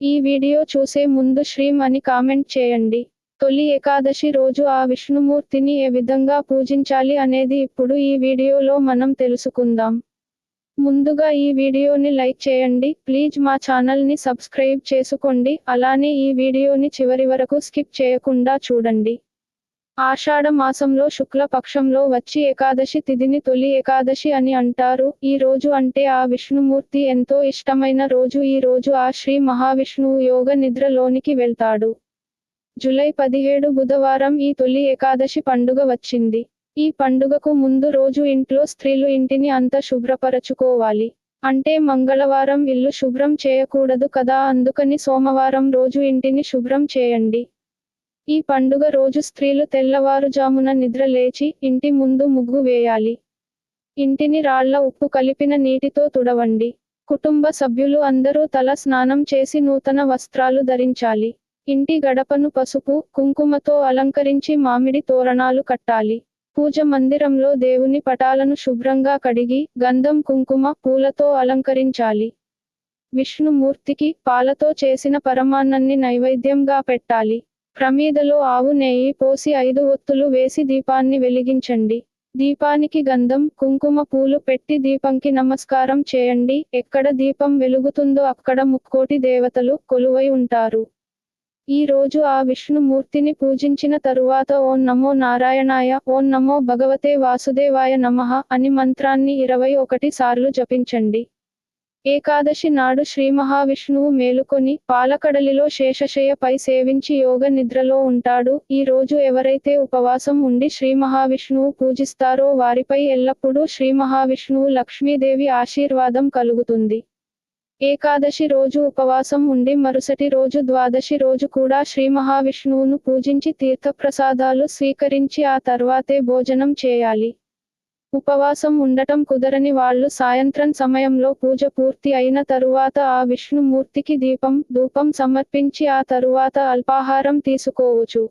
ఈ వీడియో చూసే ముందు శ్రీం అని కామెంట్ చేయండి. తొలి ఏకాదశి రోజు ఆ విష్ణుమూర్తిని ఏ విధంగా పూజించాలి అనేది ఇప్పుడు ఈ వీడియోలో మనం తెలుసుకుందాం. ముందుగా ఈ వీడియోని లైక్ చేయండి, ప్లీజ్ మా ఛానల్ని సబ్స్క్రైబ్ చేసుకోండి, అలానే ఈ వీడియోని చివరి వరకు స్కిప్ చేయకుండా చూడండి. ఆషాఢ మాసంలో శుక్ల పక్షంలో వచ్చి ఏకాదశి తిథిని తొలి ఏకాదశి అని అంటారు. ఈ రోజు అంటే ఆ విష్ణుమూర్తి ఎంతో ఇష్టమైన రోజు. ఈ రోజు ఆ శ్రీ మహావిష్ణువు యోగ నిద్రలోనికి వెళ్తాడు. జూలై 17 బుధవారం ఈ తొలి ఏకాదశి పండుగ వచ్చింది. ఈ పండుగకు ముందు రోజు ఇంట్లో స్త్రీలు ఇంటిని అంతా శుభ్రపరచుకోవాలి. అంటే మంగళవారం ఇల్లు శుభ్రం చేయకూడదు కదా, అందుకని సోమవారం రోజు ఇంటిని శుభ్రం చేయండి. ఈ పండుగ రోజు స్త్రీలు తెల్లవారుజామున నిద్ర లేచి ఇంటి ముందు ముగ్గు వేయాలి. ఇంటిని రాళ్ల ఉప్పు కలిపిన నీటితో తుడవండి. కుటుంబ సభ్యులు అందరూ తల స్నానం చేసి నూతన వస్త్రాలు ధరించాలి. ఇంటి గడపను పసుపు, కుంకుమతో అలంకరించి మామిడి తోరణాలు కట్టాలి. పూజ మందిరంలో దేవుని పటాలను శుభ్రంగా కడిగి గంధం, కుంకుమ, పూలతో అలంకరించాలి. విష్ణుమూర్తికి పాలతో చేసిన పరమాన్నాన్ని నైవేద్యంగా పెట్టాలి. ప్రమీదలో ఆవు నెయ్యి పోసి 5 ఒత్తులు వేసి దీపాన్ని వెలిగించండి. దీపానికి గంధం, కుంకుమ, పూలు పెట్టి దీపంకి నమస్కారం చేయండి. ఎక్కడ దీపం వెలుగుతుందో అక్కడ ముక్కోటి దేవతలు కొలువై ఉంటారు. ఈ రోజు ఆ విష్ణుమూర్తిని పూజించిన తరువాత ఓం నమో నారాయణాయ, ఓం నమో భగవతే వాసుదేవాయ నమః అని మంత్రాన్ని 21 సార్లు జపించండి. ఏకాదశి నాడు శ్రీ మహావిష్ణువు మేలుకొని పాలకడలిలో శేషశయ్యపై సేవించి యోగ నిద్రలో ఉంటాడు. ఈ రోజు ఎవరైతే ఉపవాసం ఉండి శ్రీ మహావిష్ణువు పూజిస్తారో వారిపై ఎల్లప్పుడూ శ్రీ మహావిష్ణువు లక్ష్మీదేవి ఆశీర్వాదం కలుగుతుంది. ఏకాదశి రోజు ఉపవాసం ఉండి మరుసటి రోజు ద్వాదశి రోజు కూడా శ్రీ మహావిష్ణువును పూజించి తీర్థప్రసాదాలు స్వీకరించి ఆ తర్వాతే భోజనం చేయాలి. ఉపవాసం ఉండటం కుదరని వాళ్ళు సాయంత్రం సమయంలో పూజ పూర్తి అయిన తరువాత ఆ విష్ణుమూర్తికి దీపం, ధూపం సమర్పించి ఆ తరువాత అల్పాహారం తీసుకోవచ్చు.